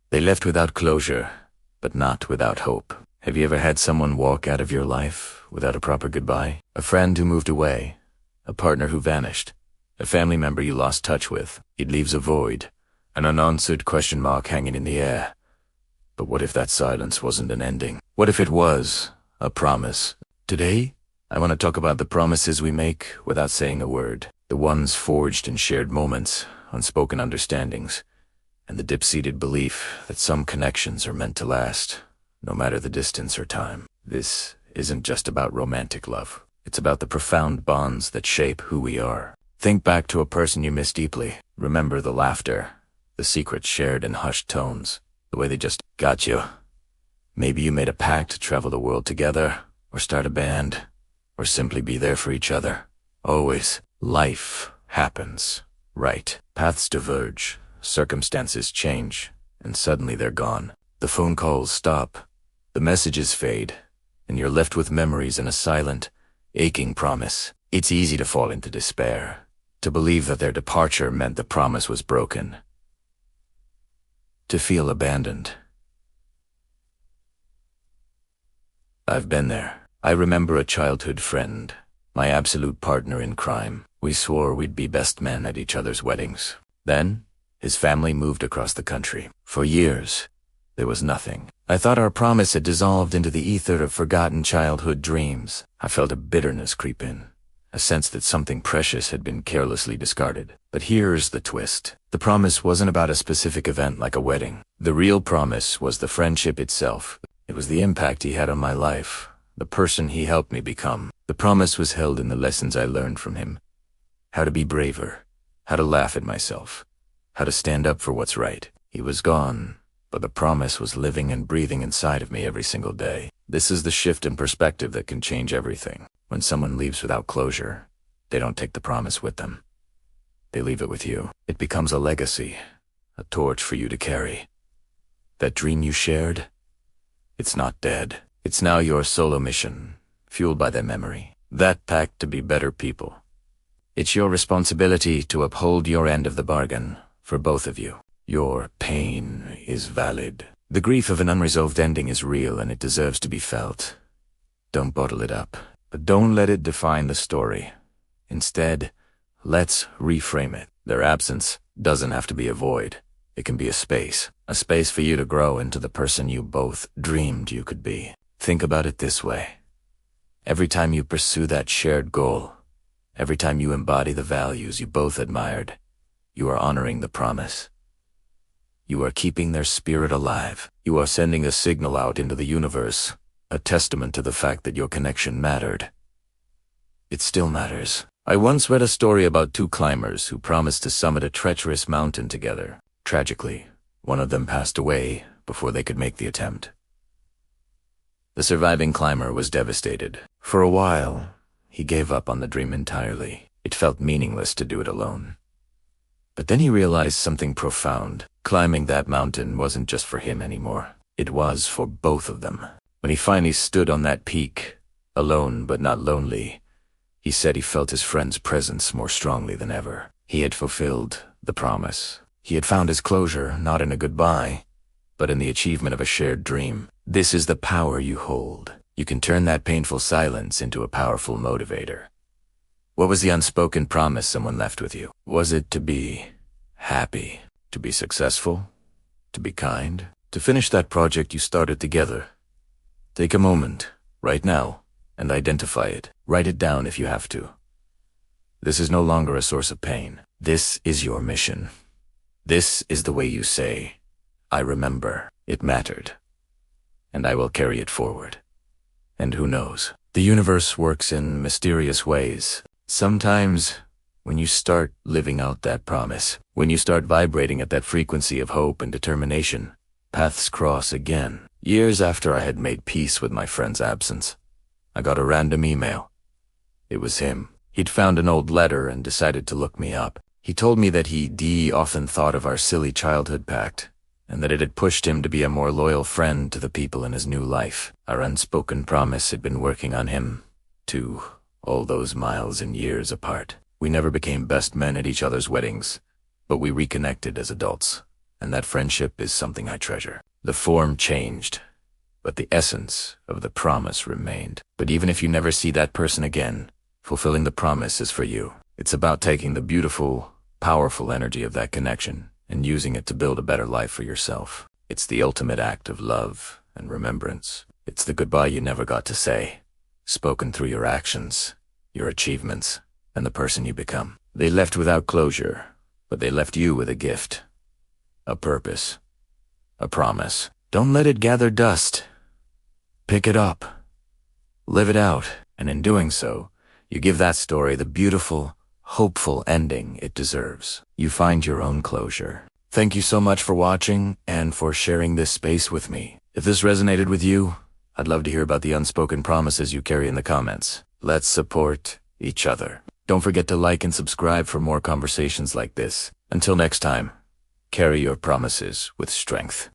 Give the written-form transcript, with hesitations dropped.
They left without closure, but not without hope. Have you ever had someone walk out of your life without a proper goodbye? A friend who moved away, a partner who vanished, a family member you lost touch with. It leaves a void, an unanswered question mark hanging in the air. But what if that silence wasn't an ending? What if it was a promise? Today, I want to talk about the promises we make without saying a word. The ones forged in shared moments, unspoken understandings, and the deep-seated belief that some connections are meant to last, no matter the distance or time. This isn't just about romantic love. It's about the profound bonds that shape who we are. Think back to a person you miss deeply. Remember the laughter, the secrets shared in hushed tones, the way they just got you. Maybe you made a pact to travel the world together, or start a band, or simply be there for each other. Always. Life happens, right? Paths diverge, circumstances change, and suddenly they're gone. The phone calls stop, the messages fade, and you're left with memories and a silent, aching promise. It's easy to fall into despair, to believe that their departure meant the promise was broken, to feel abandoned. I've been there. I remember a childhood friend, my absolute partner in crime. We swore we'd be best men at each other's weddings. Then, his family moved across the country. For years, there was nothing. I thought our promise had dissolved into the ether of forgotten childhood dreams. I felt a bitterness creep in, a sense that something precious had been carelessly discarded. But here's the twist. The promise wasn't about a specific event like a wedding. The real promise was the friendship itself. It was the impact he had on my life, the person he helped me become. The promise was held in the lessons I learned from him. How to be braver, how to laugh at myself, how to stand up for what's right. He was gone, but the promise was living and breathing inside of me every single day. This is the shift in perspective that can change everything. When someone leaves without closure, they don't take the promise with them. They leave it with you. It becomes a legacy, a torch for you to carry. That dream you shared, it's not dead. It's now your solo mission, fueled by their memory. That pact to be better people. It's your responsibility to uphold your end of the bargain, for both of you. Your pain is valid. The grief of an unresolved ending is real and it deserves to be felt. Don't bottle it up, but don't let it define the story. Instead, let's reframe it. Their absence doesn't have to be a void. It can be a space for you to grow into the person you both dreamed you could be. Think about it this way. Every time you pursue that shared goal, every time you embody the values you both admired, you are honoring the promise. You are keeping their spirit alive. You are sending a signal out into the universe, a testament to the fact that your connection mattered. It still matters. I once read a story about two climbers who promised to summit a treacherous mountain together. Tragically, one of them passed away before they could make the attempt. The surviving climber was devastated. For a while, he gave up on the dream entirely. It felt meaningless to do it alone. But then he realized something profound. Climbing that mountain wasn't just for him anymore. It was for both of them. When he finally stood on that peak, alone but not lonely, he said he felt his friend's presence more strongly than ever. He had fulfilled the promise. He had found his closure, not in a goodbye, but in the achievement of a shared dream. This is the power you hold. You can turn that painful silence into a powerful motivator. What was the unspoken promise someone left with you? Was it to be happy, to be successful, to be kind, to finish that project you started together? Take a moment, right now, and identify it. Write it down if you have to. This is no longer a source of pain. This is your mission. This is the way you say, I remember, it mattered, and I will carry it forward. And who knows? The universe works in mysterious ways. Sometimes, when you start living out that promise, when you start vibrating at that frequency of hope and determination, paths cross again. Years after I had made peace with my friend's absence, I got a random email. It was him. He'd found an old letter and decided to look me up. He told me that he often thought of our silly childhood pact, and that it had pushed him to be a more loyal friend to the people in his new life. Our unspoken promise had been working on him, too, all those miles and years apart. We never became best men at each other's weddings, but we reconnected as adults. and that friendship is something I treasure. The form changed, but the essence of the promise remained. But even if you never see that person again, fulfilling the promise is for you. It's about taking the beautiful, powerful energy of that connection and using it to build a better life for yourself. It's the ultimate act of love and remembrance. It's the goodbye you never got to say, spoken through your actions, your achievements, and the person you become. They left without closure, but they left you with a gift, a purpose, a promise. Don't let it gather dust. Pick it up, live it out, and in doing so, you give that story the beautiful, hopeful ending it deserves. You find your own closure. Thank you so much for watching and for sharing this space with me. If this resonated with you, I'd love to hear about the unspoken promises you carry in the comments. Let's support each other. Don't forget to like and subscribe for more conversations like this. Until next time, carry your promises with strength.